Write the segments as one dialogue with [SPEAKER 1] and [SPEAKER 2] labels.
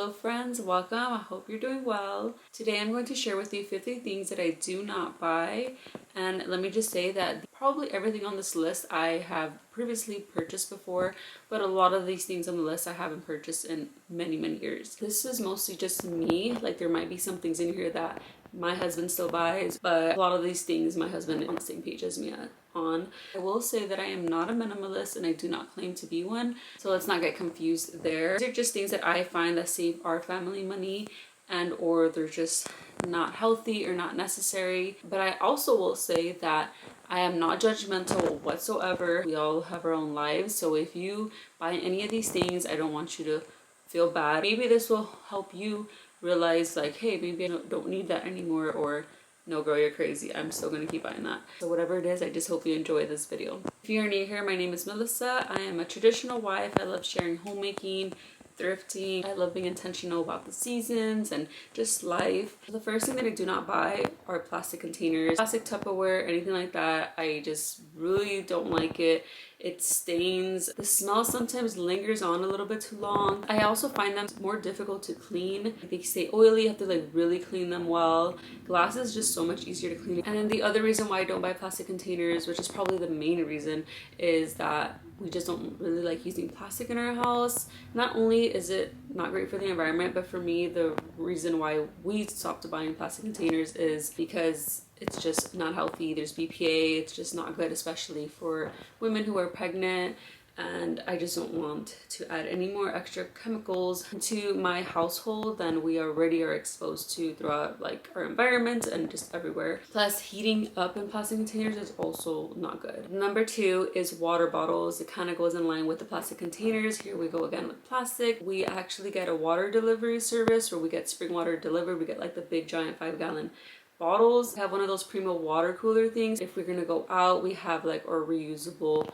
[SPEAKER 1] Hello friends, welcome. I hope you're doing well. Today I'm going to share with you 50 things that I do not buy. And let me just say that probably everything on this list I have previously purchased before, but a lot of these things on the list I haven't purchased in many years. This is mostly just me. Like there might be some things in here that my husband still buys, but a lot of these things my husband is on the same page as me on. I will say that I am not a minimalist and I do not claim to be one, so let's not get confused there. These are just things that I find that save our family money and or they're just not healthy or not necessary. But I also will say that I am not judgmental whatsoever. We all have our own lives, so if you buy any of these things, I don't want you to feel bad. Maybe this will help you realize like, hey, maybe I don't need that anymore, or no girl, you're crazy, I'm still gonna keep buying that. So whatever it is, I just hope you enjoy this video. If you're new here, my name is Melissa. I am a traditional wife. I love sharing homemaking, thrifting. I love being intentional about the seasons and just life. The first thing that I do not buy are plastic containers, plastic Tupperware, anything like that. I just really don't like it. It stains. The smell sometimes lingers on a little bit too long. I also find them more difficult to clean. They stay oily. You have to like really clean them well. Glass is just so much easier to clean. And then the other reason why I don't buy plastic containers, which is probably the main reason, is that we just don't really like using plastic in our house. Not only is it not great for the environment, but for me, the reason why we stopped buying plastic containers is because it's just not healthy. There's BPA. It's just not good, especially for women who are pregnant. And I just don't want to add any more extra chemicals to my household than we already are exposed to throughout like our environment and just everywhere. Plus, heating up in plastic containers is also not good. Number two is water bottles. It kind of goes in line with the plastic containers. Here we go again with plastic. We actually get a water delivery service where we get spring water delivered. We get like the big giant 5-gallon bottles. We have one of those Primo water cooler things. If we're gonna go out, we have like our reusable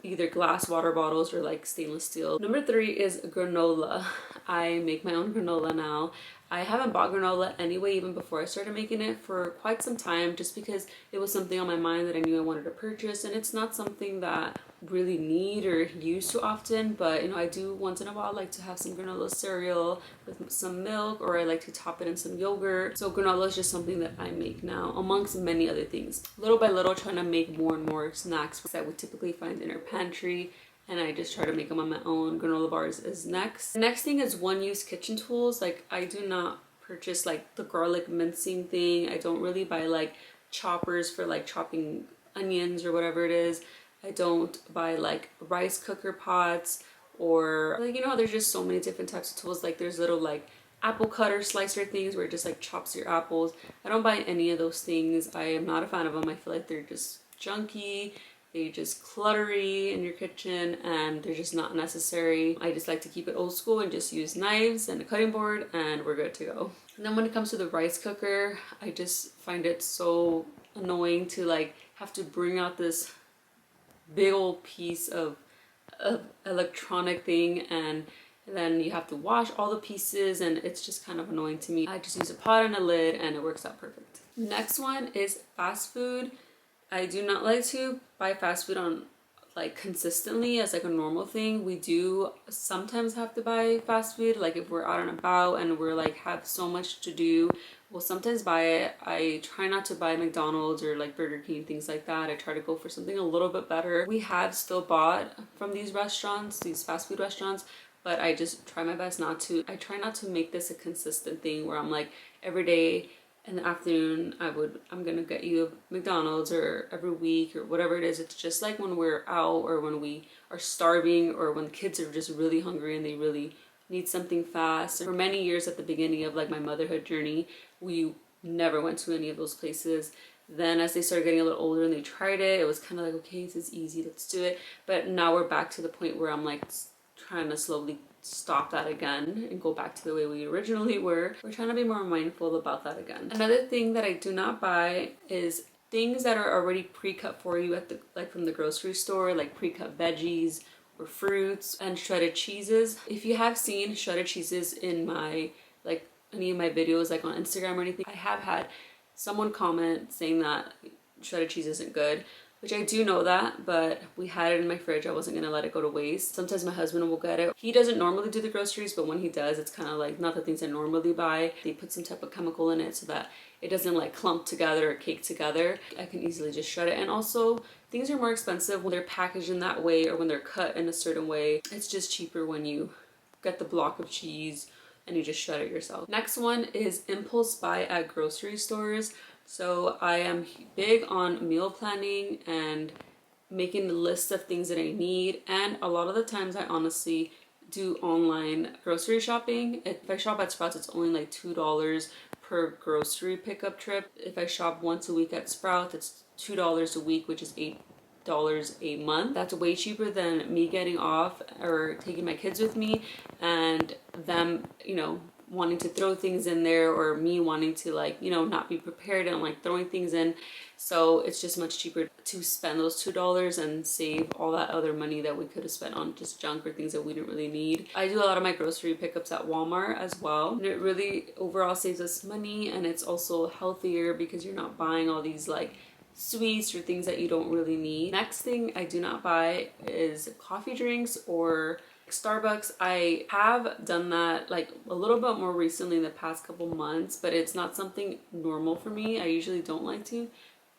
[SPEAKER 1] either glass water bottles or like stainless steel. Number three is granola. I make my own granola now. I haven't bought granola anyway, even before I started making it, for quite some time, just because it was something on my mind that I knew I wanted to purchase, and it's not something that I really need or use too often, but you know, I do once in a while like to have some granola cereal with some milk, or I like to top it in some yogurt. So granola is just something that I make now, amongst many other things. Little by little, trying to make more and more snacks that we typically find in our pantry, and I just try to make them on my own. Granola bars is next. The next thing is one-use kitchen tools. Like I do not purchase like the garlic mincing thing. I don't really buy like choppers for like chopping onions or whatever it is. I don't buy like rice cooker pots, or like, you know, there's just so many different types of tools. Like there's little like apple cutter slicer things where it just like chops your apples. I don't buy any of those things. I am not a fan of them. I feel like they're just junky. They just cluttery in your kitchen and they're just not necessary. I just like to keep it old school and just use knives and a cutting board and we're good to go. And then when it comes to the rice cooker, I just find it so annoying to like have to bring out this big old piece of electronic thing, and then you have to wash all the pieces, and it's just kind of annoying to me. I just use a pot and a lid and it works out perfect. Next one is fast food. I do not like to buy fast food on like consistently as like a normal thing. We do sometimes have to buy fast food, like if we're out and about and we're like have so much to do, we'll sometimes buy it. I try not to buy McDonald's or like Burger King, things like that. I try to go for something a little bit better. We have still bought from these restaurants, these fast food restaurants, but I just try my best not to. I try not to make this a consistent thing where I'm like every day in the afternoon I'm gonna get you a McDonald's, or every week or whatever it is. It's just like when we're out or when we are starving or when kids are just really hungry and they really need something fast. For many years at the beginning of like my motherhood journey, we never went to any of those places. Then as they started getting a little older and they tried it, it was kind of like, okay, this is easy, let's do it. But now we're back to the point where I'm like trying to slowly stop that again and go back to the way we originally were. We're trying to be more mindful about that again. Another thing that I do not buy is things that are already pre-cut for you at the like from the grocery store, like pre-cut veggies or fruits and shredded cheeses. If you have seen shredded cheeses in my like any of my videos like on Instagram or anything, I have had someone comment saying that shredded cheese isn't good. which I do know that, but we had it in my fridge. I wasn't gonna let it go to waste. Sometimes my husband will get it. He doesn't normally do the groceries, but when he does, it's kind of like not the things I normally buy. They put some type of chemical in it so that it doesn't like clump together or cake together. I can easily just shred it. And also, things are more expensive when they're packaged in that way or when they're cut in a certain way. It's just cheaper when you get the block of cheese and you just shred it yourself. Next one is impulse buy at grocery stores. So I am big on meal planning and making a list of things that I need, and a lot of the times I honestly do online grocery shopping. If I shop at Sprouts, it's only like $2 per grocery pickup trip. If I shop once a week at Sprouts, it's $2 a week, which is $8 a month. That's way cheaper than me getting off or taking my kids with me and them, you know, wanting to throw things in there, or me wanting to like, you know, not be prepared and like throwing things in. So it's just much cheaper to spend those $2 and save all that other money that we could have spent on just junk or things that we didn't really need. I do a lot of my grocery pickups at Walmart as well, and it really overall saves us money, and it's also healthier because you're not buying all these like sweets or things that you don't really need. Next thing I do not buy is coffee drinks or Starbucks. I have done that like a little bit more recently in the past couple months, but it's not something normal for me. I usually don't like to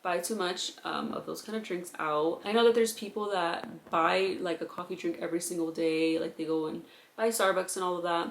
[SPEAKER 1] buy too much of those kind of drinks out. I know that there's people that buy like a coffee drink every single day, like they go and buy Starbucks and all of that.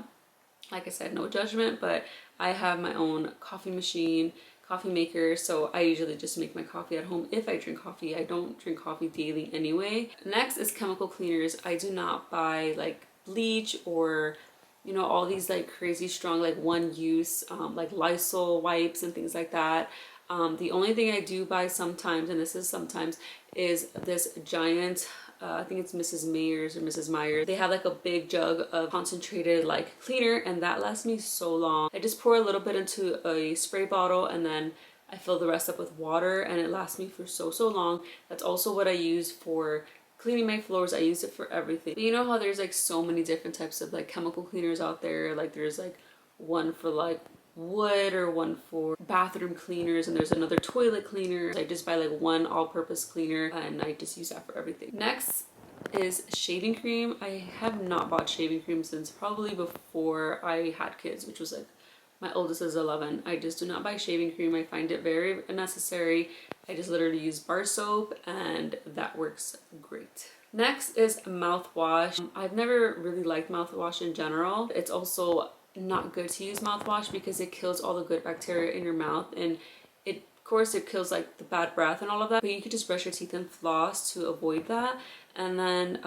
[SPEAKER 1] Like I said, no judgment, but I have my own coffee machine, coffee maker, so I usually just make my coffee at home if I drink coffee. I don't drink coffee daily anyway. Next is chemical cleaners. I do not buy like bleach or, you know, all these like crazy strong like one use like Lysol wipes and things like that. The only thing I do buy sometimes, and this is sometimes, is this giant I think it's Mrs. Mayer's or Mrs. Meyer. They have like a big jug of concentrated like cleaner, and that lasts me so long. I just pour a little bit into a spray bottle and then I fill the rest up with water, and it lasts me for so long. That's also what I use for cleaning my floors. I use it for everything. But you know how there's like so many different types of like chemical cleaners out there? Like there's like one for like wood or one for bathroom cleaners, and there's another toilet cleaner. I just buy like one all-purpose cleaner and I just use that for everything. Next is shaving cream. I have not bought shaving cream since probably before I had kids, which was like my oldest is 11. I just do not buy shaving cream. I find it very unnecessary. I just literally use bar soap and that works great. Next is mouthwash. I've never really liked mouthwash in general. It's also not good to use mouthwash because it kills all the good bacteria in your mouth, and of course it kills like the bad breath and all of that, but you could just brush your teeth and floss to avoid that. And then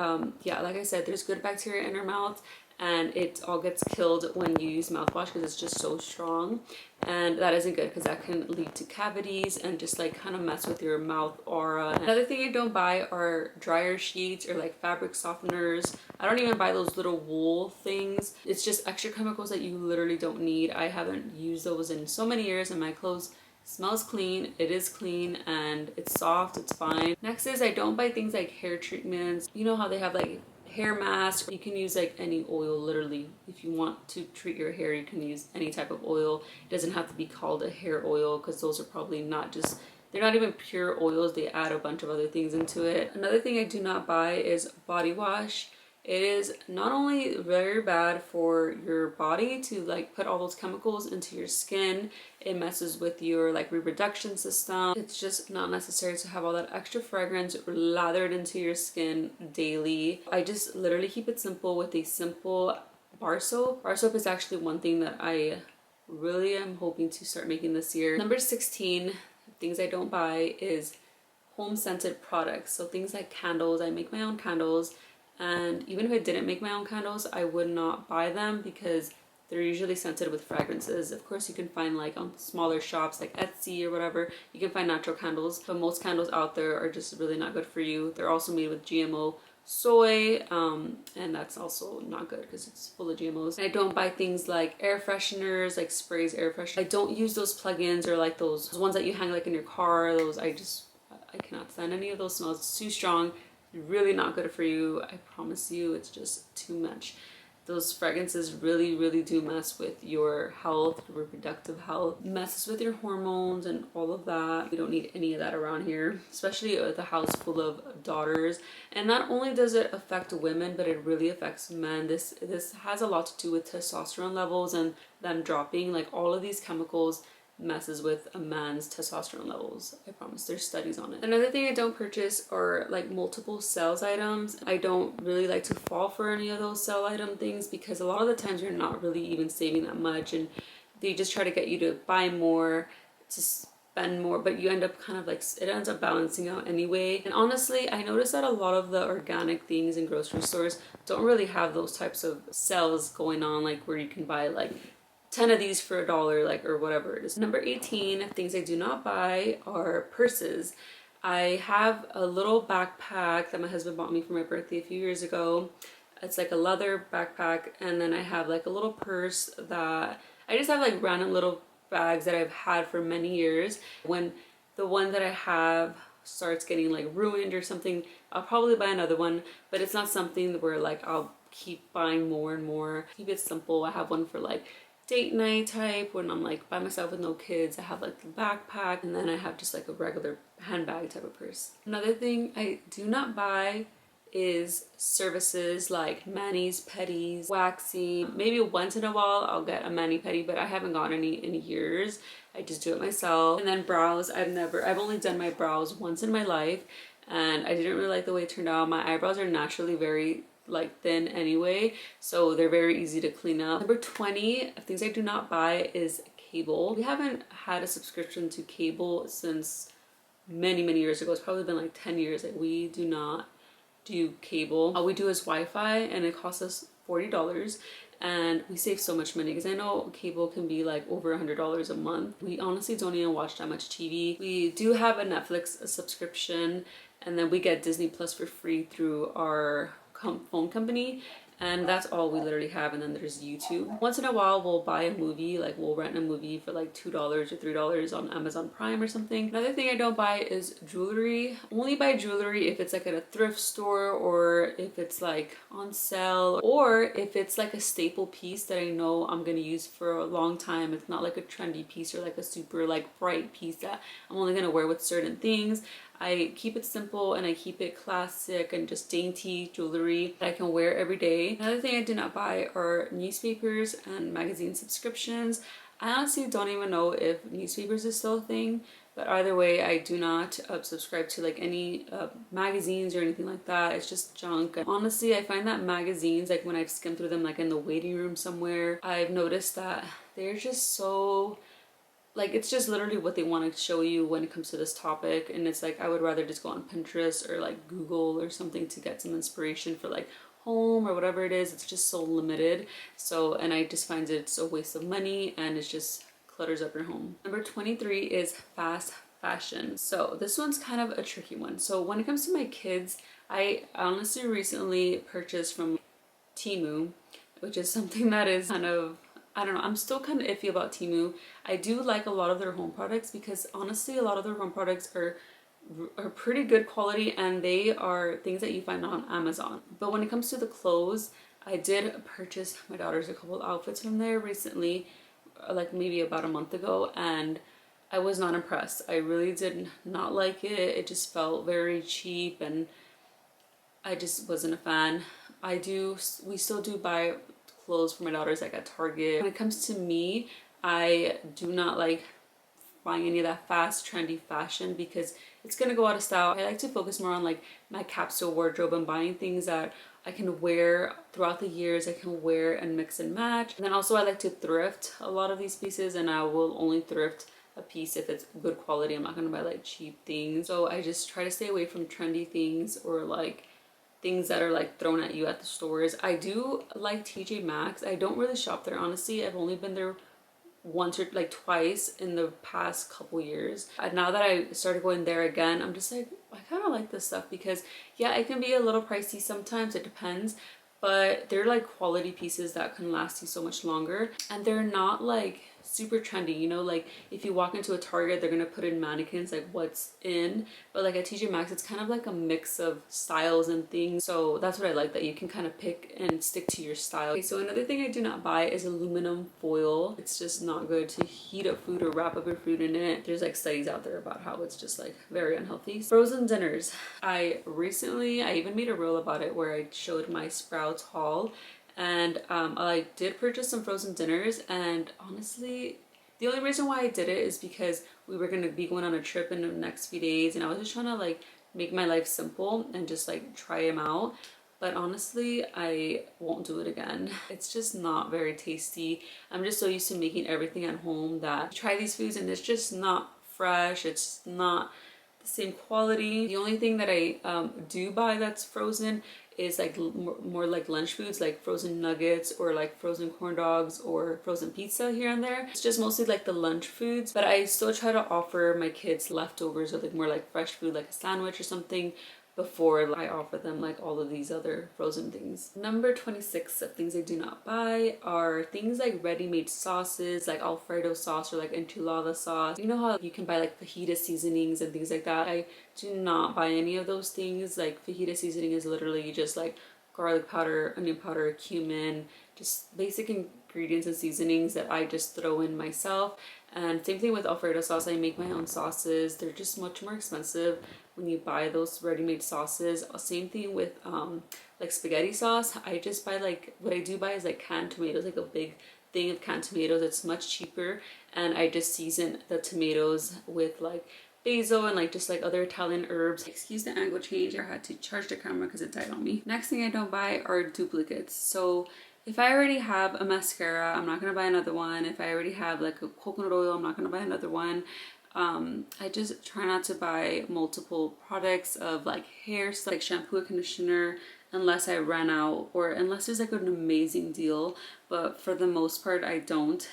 [SPEAKER 1] yeah, like I said, there's good bacteria in your mouth and it all gets killed when you use mouthwash because it's just so strong, and that isn't good because that can lead to cavities and just like kind of mess with your mouth aura. Another thing I don't buy are dryer sheets or like fabric softeners. I don't even buy those little wool things. It's just extra chemicals that you literally don't need. I haven't used those in so many years, and my clothes smells clean. It is clean and it's soft. It's fine. Next is I don't buy things like hair treatments. You know how they have like hair mask? You can use like any oil, literally. If you want to treat your hair, you can use any type of oil. It doesn't have to be called a hair oil because those are probably not just, they're not even pure oils. They add a bunch of other things into it. Another thing I do not buy is body wash. It is not only very bad for your body to like put all those chemicals into your skin, it messes with your like reproduction system. It's just not necessary to have all that extra fragrance lathered into your skin daily. I just literally keep it simple with a simple bar soap. Bar soap is actually one thing that I really am hoping to start making this year. Number 16, things I don't buy is home scented products. So things like candles. I make my own candles. And even if I didn't make my own candles, I would not buy them because they're usually scented with fragrances. Of course, you can find like on smaller shops like Etsy or whatever, you can find natural candles, but most candles out there are just really not good for you. They're also made with GMO soy, and that's also not good because it's full of GMOs. I don't buy things like air fresheners, like sprays, air fresheners. I don't use those plug-ins or like those ones that you hang like in your car. Those I cannot stand any of those smells. It's too strong. Really not good for you. I promise you, it's just too much. those fragrances really do mess with your health, reproductive health, messes with your hormones and all of that. We don't need any of that around here, especially with a house full of daughters. And not only does it affect women, but it really affects men. This has a lot to do with testosterone levels and them dropping. Like, all of these chemicals messes with a man's testosterone levels. I promise, there's studies on it. Another thing I don't purchase are like multiple sales items. I don't really like to fall for any of those sale item things, because a lot of the times you're not really even saving that much, and they just try to get you to buy more, to spend more, but you end up kind of like, it ends up balancing out anyway. And honestly, I noticed that a lot of the organic things in grocery stores don't really have those types of sales going on, like where you can buy like 10 of these for $1, like, or whatever it is. Number 18, things I do not buy are purses. I have a little backpack that my husband bought me for my birthday a few years ago. It's like a leather backpack, and then I have like a little purse that I just have like random little bags that I've had for many years. When the one that I have starts getting like ruined or something, I'll probably buy another one, but it's not something where like I'll keep buying more and more. Keep it simple. I have one for like date night type, when I'm like by myself with no kids. I have like the backpack, and then I have just like a regular handbag type of purse. Another thing I do not buy is services like manis, pedis, waxing. Maybe once in a while I'll get a mani pedi, but I haven't gotten any in years. I just do it myself. And then brows, I've only done my brows once in my life, and I didn't really like the way it turned out. My eyebrows are naturally very like thin anyway, so they're very easy to clean up. Number 20 of things I do not buy is cable. We haven't had a subscription to cable since many years ago. It's probably been like 10 years. Like, we do not do cable. All we do is Wi-Fi, and it costs us $40, and we save so much money, because I know cable can be like over $100 a month. We honestly don't even watch that much TV. We do have a Netflix subscription, and then we get Disney Plus for free through our phone company, and that's all we literally have. And then there's YouTube. Once in a while we'll buy a movie, like we'll rent a movie for like $2 or $3 on Amazon Prime or something. Another thing I don't buy is jewelry. Only buy jewelry if it's like at a thrift store, or if it's like on sale, or if it's like a staple piece that I know I'm gonna use for a long time. It's not like a trendy piece or like a super like bright piece that I'm only gonna wear with certain things. I keep it simple, and I keep it classic and just dainty jewelry that I can wear every day. Another thing I do not buy are newspapers and magazine subscriptions. I honestly don't even know if newspapers is still a thing, but either way, I do not subscribe to like any magazines or anything like that. It's just junk. And honestly, I find that magazines, like when I've skimmed through them like in the waiting room somewhere, I've noticed that they're just so, like, it's just literally what they want to show you when it comes to this topic. And it's like, I would rather just go on Pinterest or like Google or something to get some inspiration for like home or whatever it is. It's just so limited. So, and I just find it's a waste of money, and it's just clutters up your home. Number 23 is fast fashion. So this one's kind of a tricky one. So when it comes to my kids, I honestly recently purchased from Temu, which is something that is kind of, I don't know, I'm still kind of iffy about Temu. I do like a lot of their home products, because honestly a lot of their home products are pretty good quality, and they are things that you find on Amazon. But when it comes to the clothes, I did purchase my daughter's a couple outfits from there recently, like maybe about a month ago, and I was not impressed. I really did not like it. It just felt very cheap, and I just wasn't a fan. We still do buy clothes for my daughters like at Target. When it comes to me, I do not like buying any of that fast trendy fashion, because it's gonna go out of style. I like to focus more on like my capsule wardrobe and buying things that I can wear throughout the years. I can wear and mix and match. And then also I like to thrift a lot of these pieces, and I will only thrift a piece if it's good quality. I'm not gonna buy like cheap things. So I just try to stay away from trendy things, or like things that are like thrown at you at the stores. I do like TJ Maxx. I don't really shop there, honestly. I've only been there once or like twice in the past couple years. And now that I started going there again, I'm just like, I kind of like this stuff, because yeah, it can be a little pricey sometimes, it depends, but they're like quality pieces that can last you so much longer, and they're not like super trendy, you know, like if you walk into a Target, they're gonna put in mannequins like what's in, but like at TJ Maxx it's kind of like a mix of styles and things, so that's what I like, that you can kind of pick and stick to your style. Okay, so another thing I do not buy is aluminum foil. It's just not good to heat up food or wrap up your food in it. There's like studies out there about how it's just like very unhealthy. Frozen dinners. I even made a reel about it where I showed my Sprouts haul, and I did purchase some frozen dinners, and honestly the only reason why I did it is because we were going to be going on a trip in the next few days, and I was just trying to like make my life simple and just like try them out. But honestly, I won't do it again. It's just not very tasty. I'm just so used to making everything at home that I try these foods and it's just not fresh. It's not the same quality. The only thing that I do buy that's frozen is like more like lunch foods, like frozen nuggets or like frozen corn dogs or frozen pizza here and there. It's just mostly like the lunch foods, but I still try to offer my kids leftovers or like more like fresh food, like a sandwich or something, before I offer them like all of these other frozen things. Number 26 of things I do not buy are things like ready-made sauces, like Alfredo sauce or like enchilada sauce. You know how you can buy like fajita seasonings and things like that? I do not buy any of those things. Like fajita seasoning is literally just like garlic powder, onion powder, cumin, just basic ingredients and seasonings that I just throw in myself. And same thing with Alfredo sauce. I make my own sauces. They're just much more expensive when you buy those ready-made sauces. Same thing with like spaghetti sauce. I just buy like, what I do buy is like canned tomatoes, like a big thing of canned tomatoes. It's much cheaper, and I just season the tomatoes with like basil and like just like other Italian herbs. Excuse the angle change. I had to charge the camera because it died on me. Next thing I don't buy are duplicates. So if I already have a mascara, I'm not gonna buy another one. If I already have like a coconut oil, I'm not gonna buy another one. I just try not to buy multiple products of like hair stuff, like shampoo and conditioner, unless I run out or unless there's like an amazing deal. But for the most part, I don't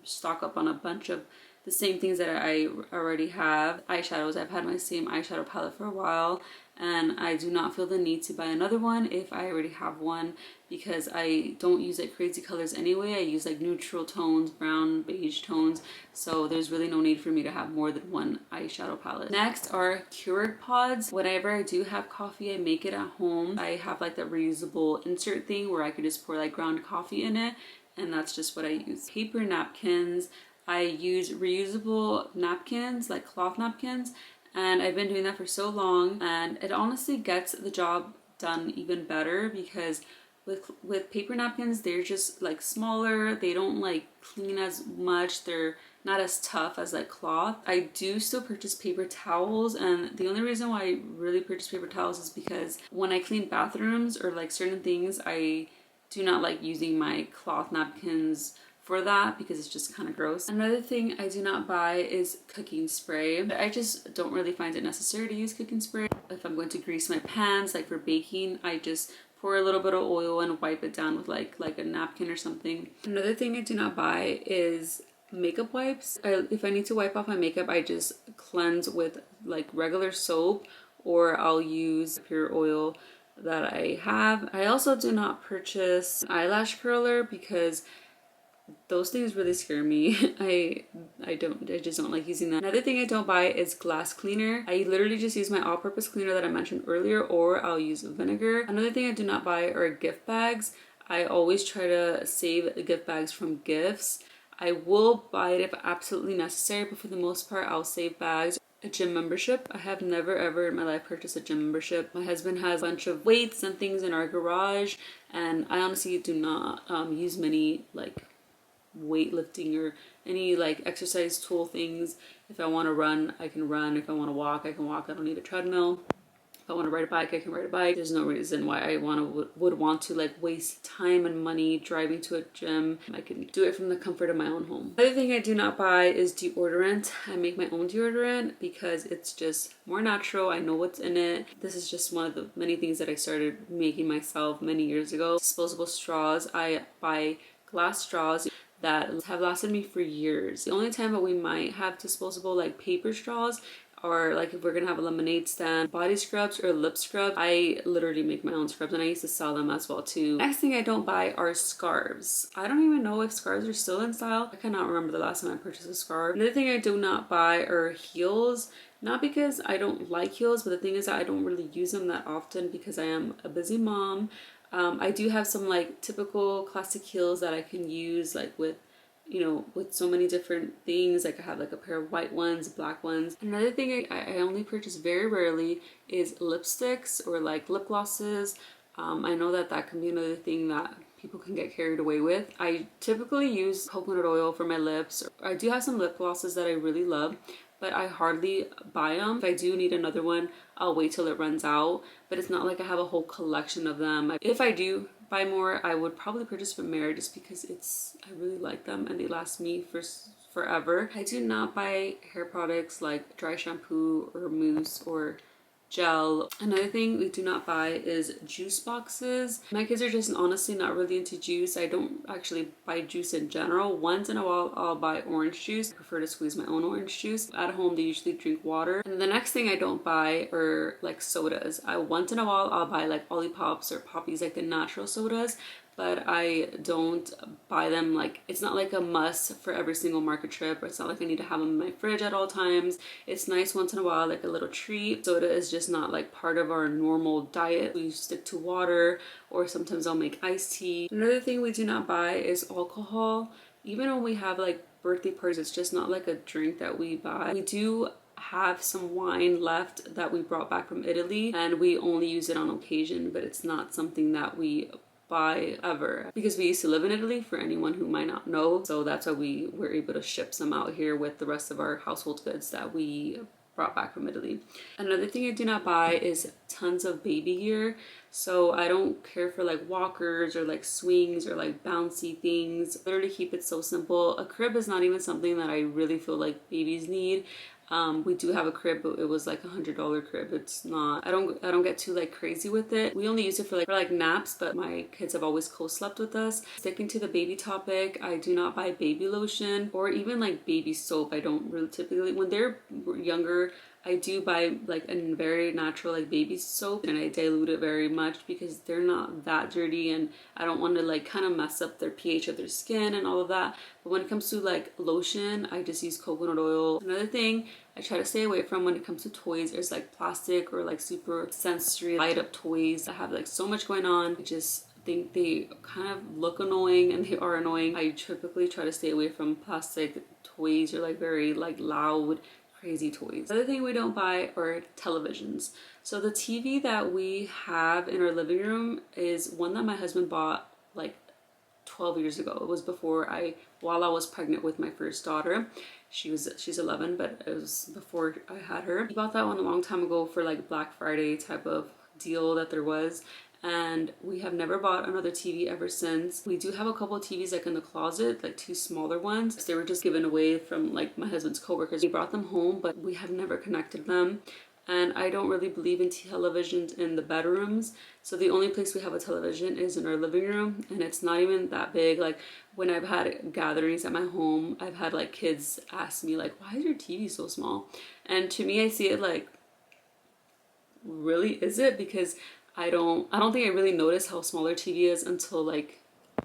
[SPEAKER 1] stock up on a bunch of the same things that I already have. Eyeshadows, I've had my same eyeshadow palette for a while, and I do not feel the need to buy another one if I already have one, because I don't use like crazy colors anyway. I use like neutral tones, brown, beige tones, so there's really no need for me to have more than one eyeshadow palette. Next are Keurig pods. Whenever I do have coffee, I make it at home. I have like the reusable insert thing where I could just pour like ground coffee in it, and that's just what I use. Paper napkins. I use reusable napkins, like cloth napkins, and I've been doing that for so long, and it honestly gets the job done even better, because with paper napkins, they're just like smaller, they don't like clean as much, they're not as tough as like cloth. I do still purchase paper towels, and the only reason why I really purchase paper towels is because when I clean bathrooms or like certain things, I do not like using my cloth napkins for that because it's just kind of gross. Another thing I do not buy is cooking spray. I just don't really find it necessary to use cooking spray. If I'm going to grease my pans, like for baking, I just pour a little bit of oil and wipe it down with like a napkin or something. Another thing I do not buy is makeup wipes. If I need to wipe off my makeup, I just cleanse with like regular soap, or I'll use pure oil that I have. I also do not purchase an eyelash curler because those things really scare me. I just don't like using that. Another thing I don't buy is glass cleaner. I literally just use my all-purpose cleaner that I mentioned earlier, or I'll use vinegar. Another thing I do not buy are gift bags. I always try to save the gift bags from gifts. I will buy it if absolutely necessary, but for the most part, I'll save bags. A gym membership. I have never ever in my life purchased a gym membership. My husband has a bunch of weights and things in our garage, and I honestly do not use many like weightlifting or any like exercise tool things. If I want to run, I can run. If I want to walk, I can walk. I don't need a treadmill. If I want to ride a bike, I can ride a bike. There's no reason why I would want to like waste time and money driving to a gym. I can do it from the comfort of my own home. Another thing I do not buy is deodorant. I make my own deodorant because it's just more natural. I know what's in it. This is just one of the many things that I started making myself many years ago. Disposable straws. I buy glass straws that have lasted me for years. The only time that we might have disposable like paper straws or like if we're gonna have a lemonade stand. Body scrubs or lip scrubs, I literally make my own scrubs and I used to sell them as well too. Next thing I don't buy are scarves. I don't even know if scarves are still in style. I cannot remember the last time I purchased a scarf. Another thing I do not buy are heels. Not because I don't like heels, but the thing is that I don't really use them that often because I am a busy mom. I do have some like typical classic heels that I can use like with, you know, with so many different things. Like I have like a pair of white ones, black ones. Another thing I only purchase very rarely is lipsticks or like lip glosses. I know that that can be another thing that people can get carried away with. I typically use coconut oil for my lips. I do have some lip glosses that I really love, but I hardly buy them. If I do need another one, I'll wait till it runs out, but it's not like I have a whole collection of them. If I do buy more, I would probably purchase from Mary just because I really like them and they last me for forever. I do not buy hair products like dry shampoo or mousse or gel. Another thing we do not buy is juice boxes. My kids are just honestly not really into juice. I don't actually buy juice in general. Once in a while I'll buy orange juice. I prefer to squeeze my own orange juice. At home they usually drink water. And the next thing I don't buy are like sodas. Once in a while I'll buy like Olippops or Poppies, like the natural sodas, but I don't buy them. Like it's not like a must for every single market trip, or it's not like I need to have them in my fridge at all times. It's nice once in a while, like a little treat. Soda is just not like part of our normal diet. We stick to water, or sometimes I'll make iced tea. Another thing we do not buy is alcohol. Even when we have like birthday parties, it's just not like a drink that we buy. We do have some wine left that we brought back from Italy and we only use it on occasion, but it's not something that we buy ever because we used to live in Italy, for anyone who might not know. So that's why we were able to ship some out here with the rest of our household goods that we brought back from Italy. Another thing I do not buy is tons of baby gear. So I don't care for like walkers or like swings or like bouncy things. Literally keep it so simple. A crib is not even something that I really feel like babies need. We do have a crib, but it was like $100 crib. It's not, I don't get too like crazy with it. We only use it for like naps, but my kids have always co-slept with us. Sticking to the baby topic, I do not buy baby lotion or even like baby soap. I don't really typically, when they're younger, I do buy like a very natural like baby soap and I dilute it very much because they're not that dirty and I don't want to like kind of mess up their pH of their skin and all of that. But when it comes to like lotion, I just use coconut oil. Another thing I try to stay away from when it comes to toys is like plastic or like super sensory light up toys that have like so much going on. I just think they kind of look annoying and they are annoying. I typically try to stay away from plastic toys or like very like loud crazy toys. The other thing we don't buy are televisions. So the TV that we have in our living room is one that my husband bought like 12 years ago. It was while I was pregnant with my first daughter. She's 11, but it was before I had her. He bought that one a long time ago for like Black Friday type of deal that there was. And we have never bought another TV ever since. We do have a couple of TVs like in the closet, like 2 smaller ones. They were just given away from like my husband's coworkers. We brought them home, but we have never connected them. And I don't really believe in televisions in the bedrooms. So the only place we have a television is in our living room, and it's not even that big. Like when I've had gatherings at my home, I've had like kids ask me like, why is your TV so small? And to me, I see it like, really, is it? Because I don't think I really notice how small our TV is until like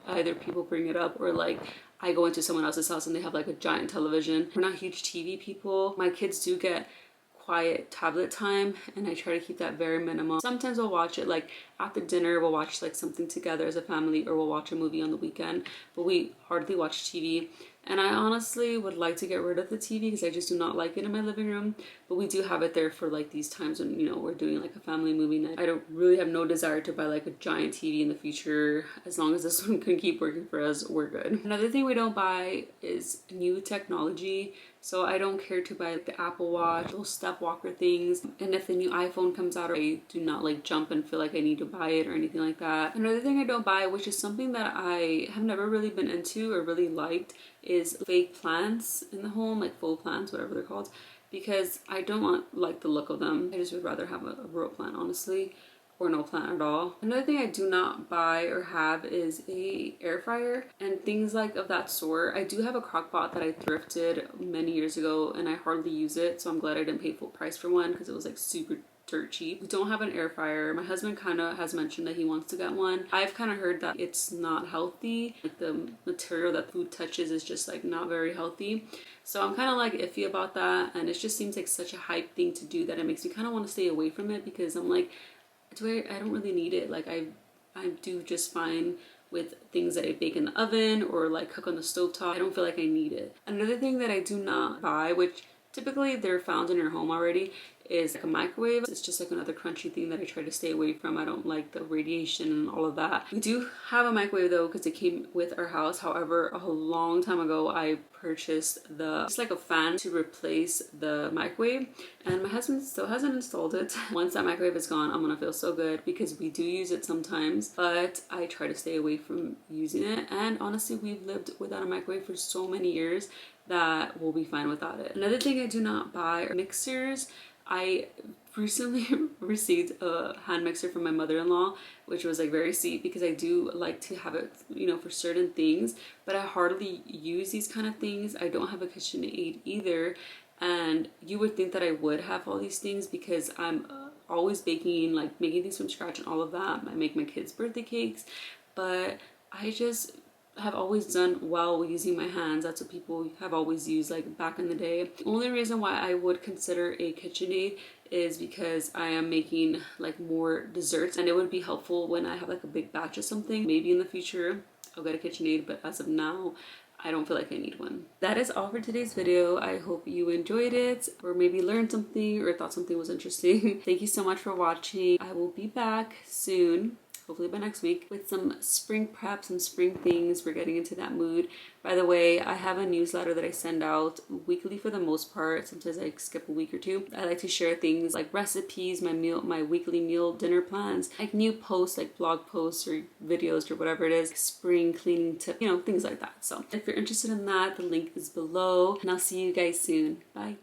[SPEAKER 1] either people bring it up or like I go into someone else's house and they have like a giant television. We're not huge TV people. My kids do get quiet tablet time and I try to keep that very minimal. Sometimes we'll watch it like after dinner, we'll watch like something together as a family, or we'll watch a movie on the weekend, but we hardly watch TV. And I honestly would like to get rid of the TV because I just do not like it in my living room. But we do have it there for like these times when, you know, we're doing like a family movie night. I don't really have no desire to buy like a giant TV in the future. As long as this one can keep working for us, we're good. Another thing we don't buy is new technology. So I don't care to buy like the Apple Watch, those step walker things. And if the new iPhone comes out, I do not like jump and feel like I need to buy it or anything like that. Another thing I don't buy, which is something that I have never really been into or really liked, is fake plants in the home, like faux plants, whatever they're called, because I don't like the look of them. I just would rather have a real plant, honestly. or no plant at all. Another thing I do not buy or have is a air fryer and things like of that sort. I do have a crock pot that I thrifted many years ago and I hardly use it, so I'm glad I didn't pay full price for one because it was like super dirt cheap. We don't have an air fryer. My husband kind of has mentioned that he wants to get one. I've kind of heard that it's not healthy. Like the material that food touches is just like not very healthy. So I'm kind of like iffy about that, and it just seems like such a hype thing to do that it makes me kind of want to stay away from it because I'm like, I don't really need it. Like I do just fine with things that I bake in the oven or like cook on the stovetop. I don't feel like I need it. Another thing that I do not buy, which typically they're found in your home already, is like a microwave. It's just like another crunchy thing that I try to stay away from. I don't like the radiation and all of that. We do have a microwave though because it came with our house. However, a long time ago I purchased just like a fan to replace the microwave, and my husband still hasn't installed it. Once that microwave is gone, I'm gonna feel so good because we do use it sometimes, but I try to stay away from using it. And honestly, we've lived without a microwave for so many years that we'll be fine without it. Another thing I do not buy are mixers. I recently received a hand mixer from my mother-in-law, which was like very sweet because I do like to have it, you know, for certain things, but I hardly use these kind of things. I don't have a KitchenAid either, and you would think that I would have all these things because I'm always baking, like making things from scratch and all of that. I make my kids' birthday cakes, but I just have always done well with using my hands. That's what people have always used like back in the day. The only reason why I would consider a KitchenAid is because I am making like more desserts, and it would be helpful when I have like a big batch of something. Maybe in the future I'll get a KitchenAid, but as of now I don't feel like I need one. That is all for today's video. I hope you enjoyed it or maybe learned something or thought something was interesting. Thank you so much for watching. I will be back soon, hopefully by next week, with some spring prep, some spring things. We're getting into that mood. By the way, I have a newsletter that I send out weekly for the most part. Sometimes I skip a week or two. I like to share things like recipes, my weekly meal dinner plans, like new posts, like blog posts or videos or whatever it is, spring cleaning tip, you know, things like that. So if you're interested in that, the link is below, and I'll see you guys soon. Bye.